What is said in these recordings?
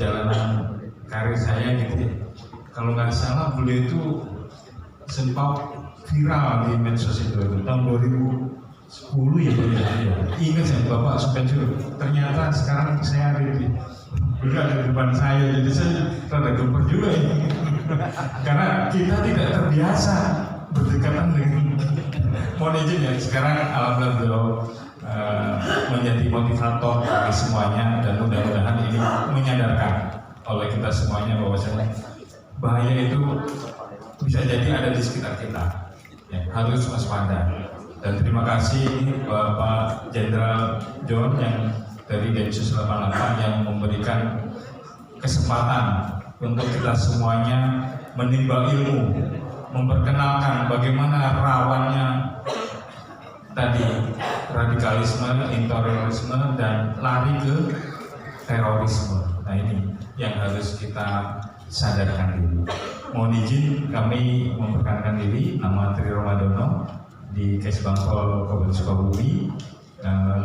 perjalanan karir saya gitu. Kalau nggak salah beliau itu sempat viral di medsos itu tahun 2010 ya Pak ya. Ingat saya Bapak Supenjur. Ternyata sekarang saya ada di depan saya, jadi saya rada gemper juga ya. Karena kita tidak terbiasa berdekatan dengan mohon izin ya. Sekarang alhamdulillah beliau menjadi motivator bagi semuanya, dan mudah-mudahan ini menyadarkan oleh kita semuanya bahwasanya bahaya itu bisa jadi ada di sekitar kita, ya, harus waspada. Dan terima kasih Bapak Jenderal John yang dari Densus 88 yang memberikan kesempatan untuk kita semuanya menimba ilmu, memperkenalkan bagaimana rawannya tadi radikalisme, intoleransi, dan lari ke terorisme. Nah ini yang harus kita sadarkan diri. Mohon izin kami memperkenalkan diri, nama Tri Romadono di Kesbangpol Kabupaten Sukabumi,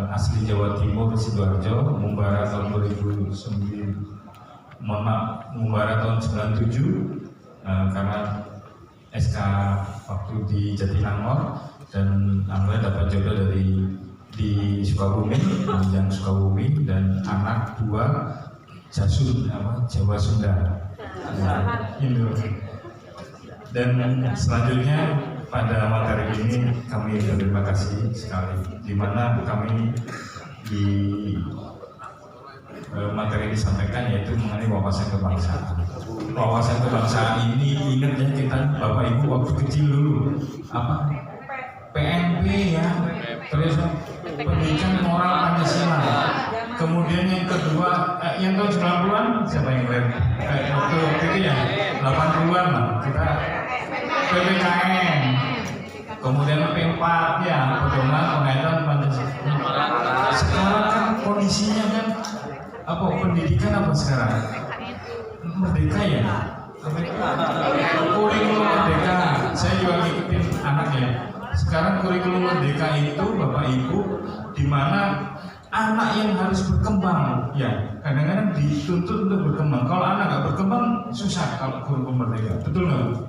asli Jawa Timur, Sidoarjo, Mumbara tahun 2009, Mumbara tahun 97, karena SK waktu di Jatinangor, dan alhamdulillah dapat jodoh di Sukabumi, yang Sukabumi, dan anak 2 Jawa Sunda. Dan selanjutnya pada materi ini kami berterima kasih sekali, di mana kami di materi disampaikan yaitu mengenai wawasan kebangsaan. Wawasan kebangsaan ini ingat ya kita Bapak Ibu waktu kecil dulu apa PNP ya, terus pendidikan moral Pancasila. Kemudian yang kedua yang tahun 90-an siapa yang lain? Waktu itu ya 80-an lah kita PPKN. Kemudian P4 ya, pedoman pengaitan Pancasila. Sekarang kan kondisinya kan apa pendidikan apa sekarang? Merdeka ya? Kurikulum merdeka. Saya juga ngikutin anaknya. Sekarang kurikulum merdeka itu Bapak Ibu di mana anak yang harus berkembang ya, kadang-kadang dituntut untuk berkembang. Kalau anak nggak berkembang susah kalau kurikulum merdeka, betul nggak?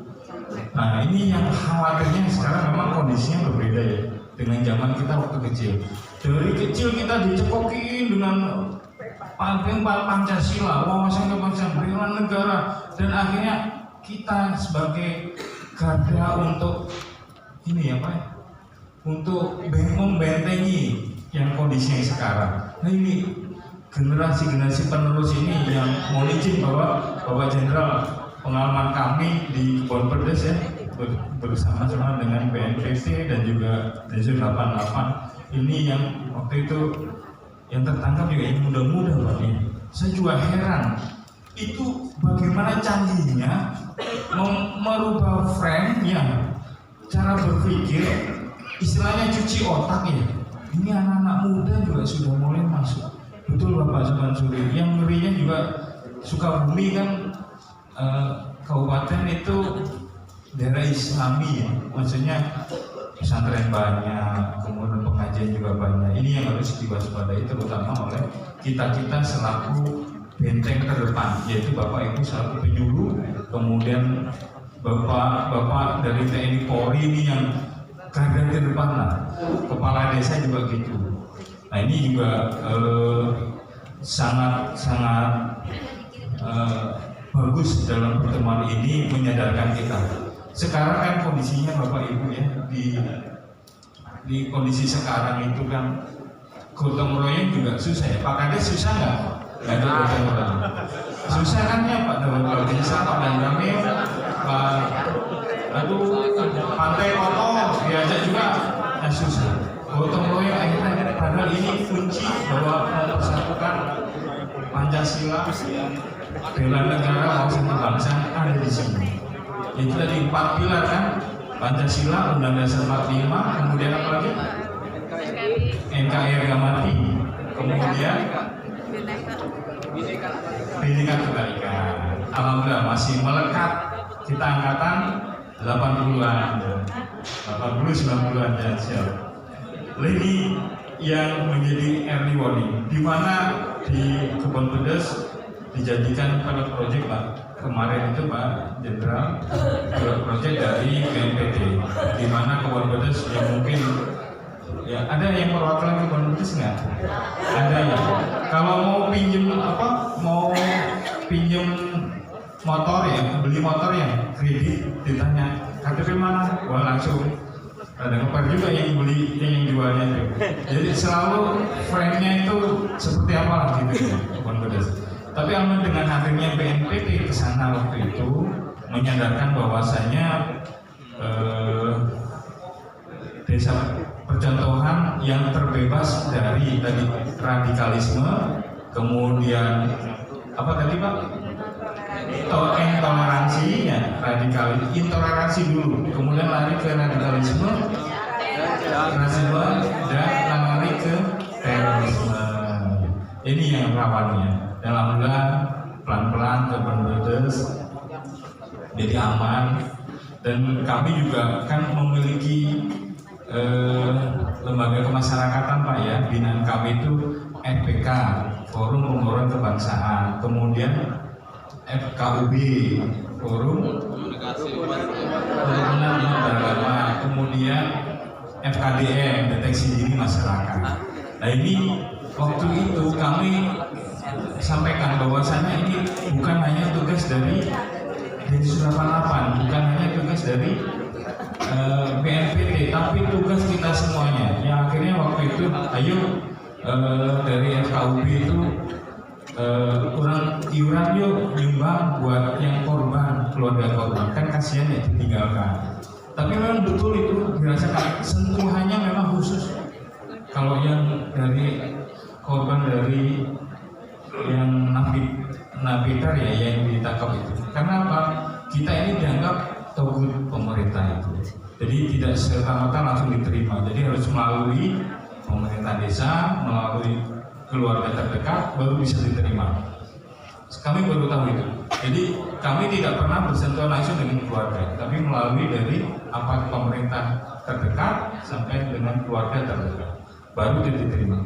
Nah ini yang khawatirnya sekarang memang kondisinya berbeda ya dengan zaman kita waktu kecil. Dari kecil kita dicekokin dengan Pancasila, wawasan kebangsaan, bela negara, dan akhirnya kita sebagai garda untuk ini apa ya, untuk membentengi yang kondisi yang sekarang. Nah ini generasi penerus ini yang mau izin bahwa Bapak Jenderal, pengalaman kami di Kebon Pedes ya bersama-sama dengan BNPT dan juga Densus 88 ini yang waktu itu yang tertangkap juga yang muda-muda Pak ini. Saya juga heran itu bagaimana canggihnya merubah frame ya, cara berpikir, istilahnya cuci otak ya. Ini anak-anak muda juga sudah mulai masuk. Betul Bapak Sumansuri. Yang ngerinya juga Sukabumi kan kabupaten itu daerah Islami ya. Maksudnya pesantren banyak, kemudian pengajian juga banyak. Ini yang harus diwaspadai terutama oleh kita-kita selaku benteng terdepan, yaitu Bapak Ibu selaku penyuluh, kemudian Bapak dari TNI Polri ini yang garda terdepan lah, kepala desa juga gitu. Nah ini juga sangat bagus dalam pertemuan ini menyadarkan kita. Sekarang kan kondisinya Bapak Ibu ya di kondisi sekarang itu kan gotong royong juga susah ya. Pak Kades susah nggak? Nggak ada gotong royong. Susah kan ya Pak Dalam Desa, Pak Danramil, Pak Pantai Kotor diajak juga susah. Gotong royong akhirnya padahal ini kunci bahwa mempersatukan Pancasila, bela negara, wawasan kebangsaan ada di sini. Itu tadi 4 pilar kan, Pancasila, Undang-Undang Dasar 45, kemudian apa lagi? NKRI harga mati, kemudian Bhinneka Tunggal Ika. Alhamdulillah masih melekat, kita angkatan 80-an, 80, 90-an ya siap. Ini yang menjadi early warning, di mana di Kebon Pedes dijadikan pilot project Pak. Kemarin itu Pak Jenderal pilot project dari BNPT, di mana Kebun Bedes yang mungkin ya ada yang perwakilan Kebun Bedes nggak? Ada ya. Kalau mau pinjem motor ya, beli motor ya, kredit, ditanya KTP mana? Wah langsung ada ngeper juga yang beli, yang jualnya itu. Jadi selalu frame-nya itu seperti apa lah gitu ya, Kebun Bedes. Tapi alhamdulillah dengan hadirnya BNPT ke sana waktu itu menyadarkan bahwasanya desa percontohan yang terbebas dari tadi radikalisme, kemudian apa tadi Pak? Intoleransi ya, intoleransi dulu, kemudian lari ke radikalisme, dan lari ke terorisme. Ini yang rawannya. Dan alhamdulillah pelan-pelan Kebun Bedes jadi aman, dan kami juga kan memiliki lembaga kemasyarakatan Pak ya, binaan kami itu FPK, Forum Pembaruan Kebangsaan, kemudian FKUB, Forum Kerukunan Beragama, kemudian FKDM, Deteksi Dini Masyarakat. Nah ini waktu itu kami sampaikan bahwasanya ini bukan hanya tugas dari Densus 88, bukan hanya tugas dari BNPT, tapi tugas kita semuanya. Ya akhirnya waktu itu, ayo dari FKUB itu kurang iuran yuk, nyumbang buat yang korban, keluarga korban, kan kasihan ya ditinggalkan. Tapi memang betul itu dirasakan, sentuhannya memang khusus. Kalau yang dari korban dari yang Napiter ya yang ditangkap itu, karena apa? Kita ini dianggap togut pemerintah itu, jadi tidak serta-merta langsung diterima, jadi harus melalui pemerintah desa, melalui keluarga terdekat baru bisa diterima. Kami baru tahu itu, jadi kami tidak pernah bersentuhan langsung dengan keluarga, tapi melalui dari apa pemerintah terdekat sampai dengan keluarga terdekat baru diterima.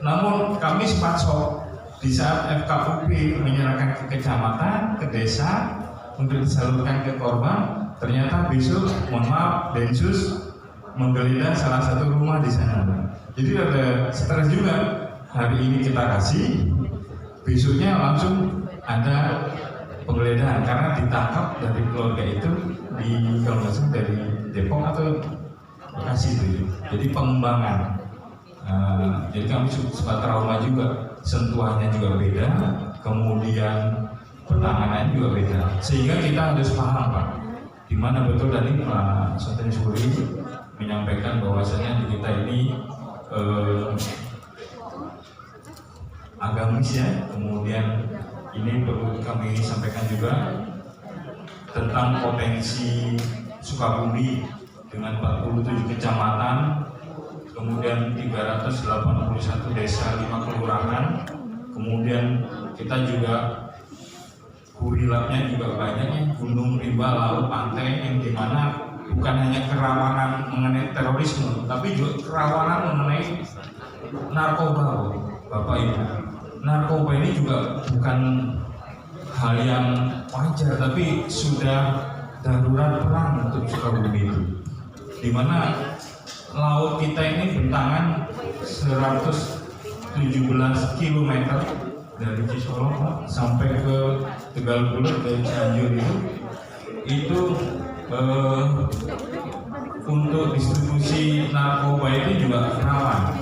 Namun kami sempat shock di saat FKUB menyerahkan ke kecamatan, ke desa untuk disalurkan ke korban, ternyata besok, mohon maaf, Densus menggeledah salah satu rumah di sana. Jadi ada stres juga. Hari ini kita kasih, besoknya langsung ada penggeledahan karena ditangkap dari keluarga itu di kalau nggak salah dari Depok atau Bekasi itu. Jadi pengembangan. Jadi kami sempat trauma juga, sentuhannya juga beda, kemudian penanganannya juga beda, sehingga kita harus paham Pak, di mana betul tadi Pak Soten Suri menyampaikan bahwasanya di kita ini agamis ya, kemudian ini perlu kami sampaikan juga tentang potensi Sukabumi dengan 47 kecamatan, kemudian 381 desa, 5 kelurahan, kemudian kita juga kurilapnya juga banyak ya, gunung, rimba, laut, pantai, yang dimana bukan hanya kerawanan mengenai terorisme, tapi juga kerawanan mengenai narkoba, Bapak Ibu. Narkoba ini juga bukan hal yang wajar, tapi sudah darurat perang untuk Sukabumi itu, dimana laut kita ini bentangan 117 km dari Cisolok sampai ke Tegal Bulut dan Cianjur itu untuk distribusi narkoba itu juga rawan.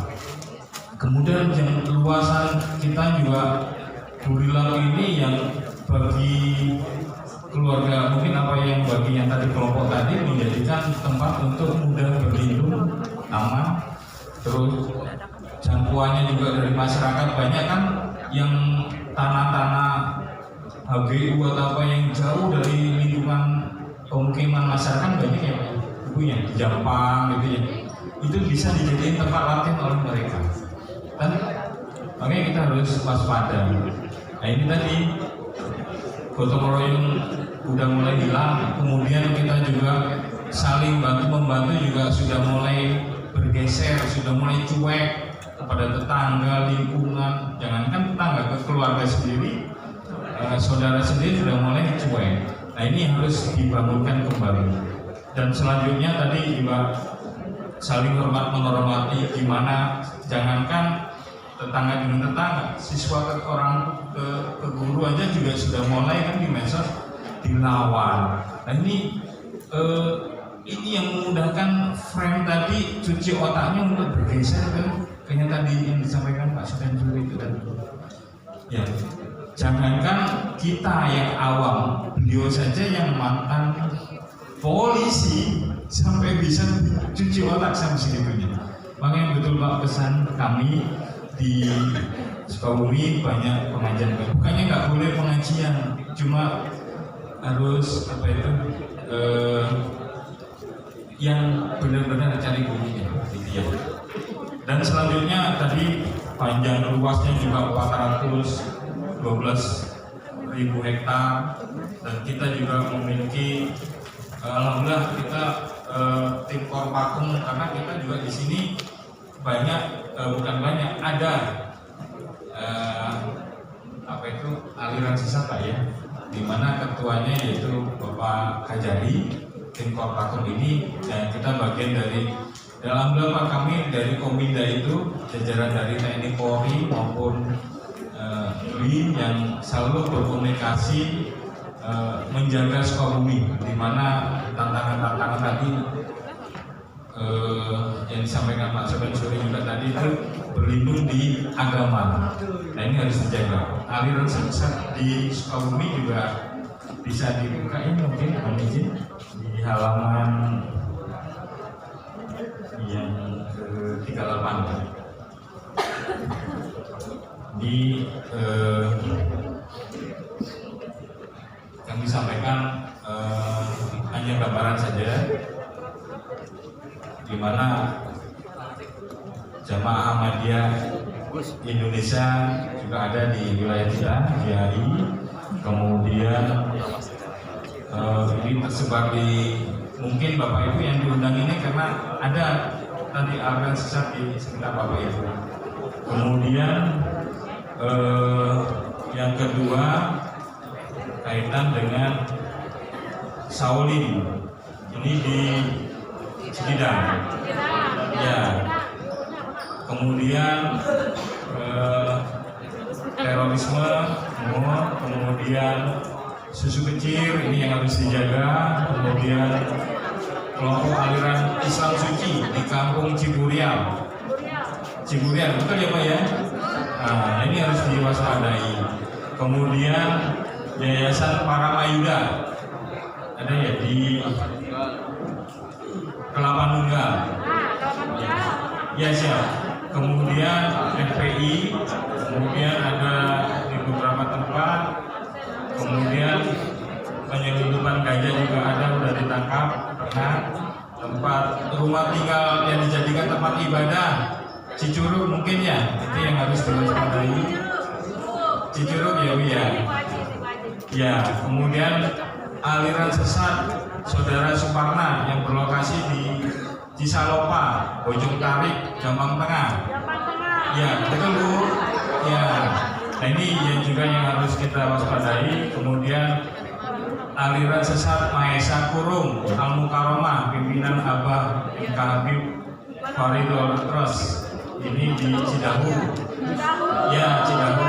Kemudian yang luasan kita juga Burilang ini yang bagi keluarga mungkin apa yang bagi yang tadi kelompok tadi menjadikan tempat untuk mudah berlindung, aman. Terus jangkauannya juga dari masyarakat banyak kan yang tanah-tanah HGU atau apa yang jauh dari lingkungan pemukiman masyarakat banyak ya ibunya di Jampang gitu ya, itu bisa dijadikan tempat latihan oleh mereka, dan makanya kita harus waspada. Nah ini tadi gotong royong udah mulai hilang, kemudian kita juga saling bantu-membantu juga sudah mulai bergeser, sudah mulai cuek kepada tetangga, lingkungan, jangankan tetangga, ke keluarga sendiri saudara sendiri sudah mulai cuek. Nah ini harus dibangunkan kembali. Dan selanjutnya tadi juga saling hormat menghormati, gimana jangankan tetangga dengan tetangga, siswa ke orang ke guru aja juga sudah mulai kan di medsos dilawan. Nah ini yang memudahkan frame tadi cuci otaknya untuk bergeser kan, kayaknya tadi yang disampaikan Pak Sofian Juri itu tadi. Ya, jangankan kita yang awam, beliau saja yang mantan polisi sampai bisa cuci otak sampai segitunya. Makanya betul Pak, pesan kami di Sukabumi banyak pengajian. Bukannya nggak boleh pengajian, cuma harus apa itu yang benar-benar cari gurunya gitu ya. Dan selanjutnya tadi panjang luasnya juga 412.000 hektar, dan kita juga memiliki alhamdulillah kita tim Korpakum, karena kita juga di sini banyak bukan banyak ada apa itu aliran sesat Pak ya, di mana ketuanya yaitu Bapak Kajari. Tim Korpakum ini dan kita bagian dari dalam Pak, kami dari Kominda itu jajaran dari TNI Polri maupun BIN yang selalu berkomunikasi menjaga Sukabumi, di mana tantangan-tantangan tadi yang disampaikan Pak Sofian Juri juga tadi itu berlindung di agama. Nah ini harus dijaga. Aliran sesat di Sukabumi juga bisa dibukain mungkin mohon izin di halaman yang ke-38 di kami sampaikan hanya gambaran saja di mana Jamaah Ahmadiyah Indonesia juga ada di wilayah kita, GAI. Kemudian ini tersebar di, mungkin Bapak Ibu yang diundang ini karena ada tadi aliran sesat di sekitar Bapak Ibu. Kemudian yang kedua kaitan dengan Saulin, ini di Cikidang ya. Kemudian terorisme, kemudian susu kecil ini yang harus dijaga. Kemudian kelompok aliran Islam suci di kampung Ciburial, betul ya Pak ya? Nah ini harus diwaspadai. Kemudian Yayasan Paramayuda ada ya di Kelapa Nunggal ya siap. Kemudian FPI, kemudian ada di beberapa tempat. Kemudian penyelundupan ganja juga ada, sudah ditangkap. Pernah tempat rumah tinggal yang dijadikan tempat ibadah Cicurug mungkin ya, itu yang harus diwaspadai. Cicurug ya ya. Ya, kemudian aliran sesat Saudara Suparna yang berlokasi di Cisalopa, Bojong Tarik, Jombang Tengah. Ya, betul Bu. Ya. Nah ini yang juga yang harus kita waspadai. Kemudian aliran sesat Maesa Kurung, Al Mukaromah, pimpinan Abah MK Habib Faridul Tros. Ini di Cidahu. Ya, Cidahu.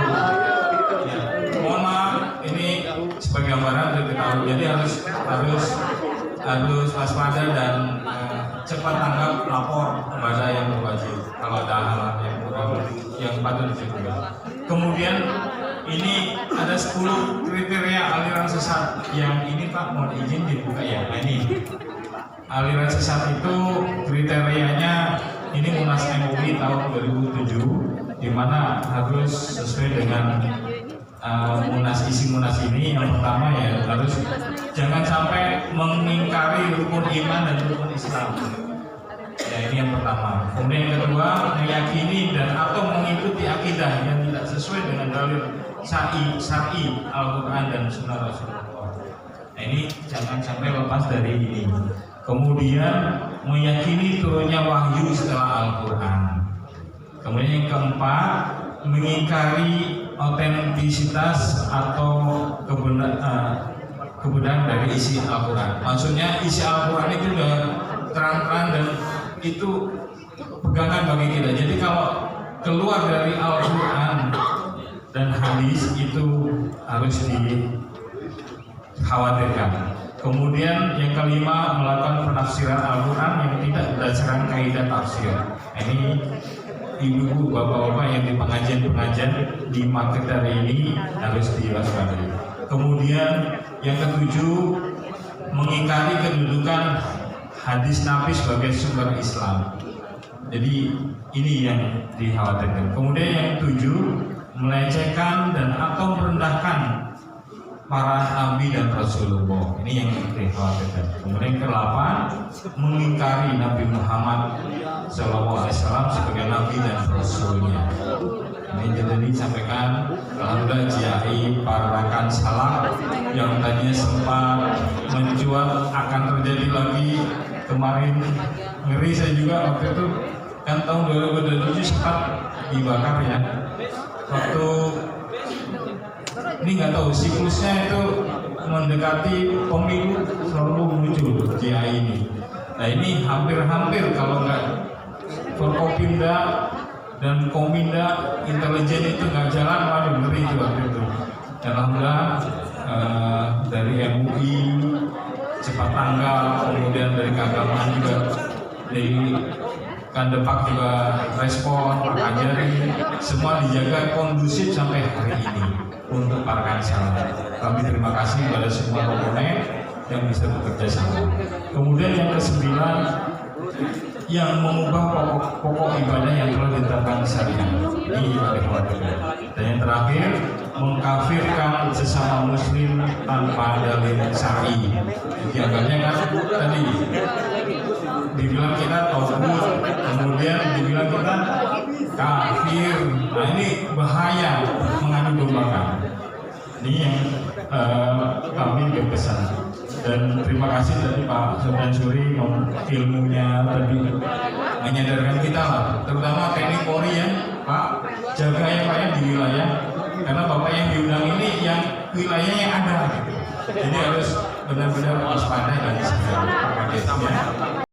Ya. Mohon maaf, ini sebagai gambaran untuk diketahui. Jadi harus waspada dan cepat tanggap lapor kepada yang berwajib kalau ada hal yang kurang yang patut dicegah. Kemudian ini ada 10 kriteria aliran sesat yang ini Pak mohon izin dibuka ya. Nah ini aliran sesat itu kriterianya ini Munas MUI tahun 2007, di mana harus sesuai dengan isi Munas ini. Yang pertama ya harus jangan sampai mengingkari rukun iman dan rukun Islam. Ya ini yang pertama. Kemudian yang kedua meyakini dan atau mengikuti akidah yang tidak sesuai dengan dalil syar'i Al-Quran dan Sunnah Rasulullah. Nah ini jangan sampai lepas dari ini. Kemudian meyakini turunnya wahyu setelah Al-Quran. Kemudian yang keempat mengingkari otentisitas atau kebenaran dari isi Al-Quran. Maksudnya isi Al-Quran itu udah terang-terang dan itu pegangan bagi kita. Jadi kalau keluar dari Al-Quran dan hadis itu harus dikhawatirkan. Kemudian yang kelima, melakukan penafsiran Al-Quran yang tidak berdasarkan kaidah tafsir. Ini ibu-ibu, bapak-bapak yang di pengajian-pengajian di market hari ini harus diwaspadai. Kemudian yang ketujuh, mengingkari kedudukan hadis Nabi sebagai sumber Islam. Jadi ini yang dikhawatirkan. Kemudian yang ketujuh, melecehkan dan atau merendahkan para nabi dan Rasulullah. Ini yang dikhawatirkan. Kemudian ke-8, mengingkari Nabi Muhammad SAW sebagai nabi dan rasulnya. Ini jadi disampaikan alhamdulillah GAI Parakan Salam yang tadinya sempat mencuat akan terjadi lagi kemarin. Ngeri saya juga waktu itu kan tahun 2027 sempat dibakar ya. Waktu ini nggak tahu siklusnya itu mendekati pemilu selalu muncul GAI ini. Nah ini hampir-hampir kalau nggak Forkopimda dan Kominda intelijen itu nggak jalan, waduh ngeri itu waktu itu. Dan alhamdulillah dari MUI cepat tanggap, kemudian dari keagamaan juga, dari Kandepak juga respon, Pak Kajari, semua dijaga kondusif sampai hari ini untuk para kansalam. Kami terima kasih kepada semua komponen yang bisa bekerja sama. Kemudian yang ke-9, yang mengubah pokok ibadah yang telah ditetapkan syariat. Ini ibadah keluarga. Dan yang terakhir, mengkafirkan sesama muslim tanpa dalil syar'i. Jadi agaknya kan tadi dibilang kita tauhid, kemudian dibilang kita kafir. Nah ini bahaya, mengadu dombakan. Ini yang kami berpesan. Dan terima kasih dari Pak Sofyan Suri ilmunya tadi menyadarkan kita lah, terutama TNI Polri ya Pak, jaga ya Pak ya di wilayah, karena Bapak yang diundang ini yang wilayahnya ada gitu. Jadi harus benar-benar waspada dan segera.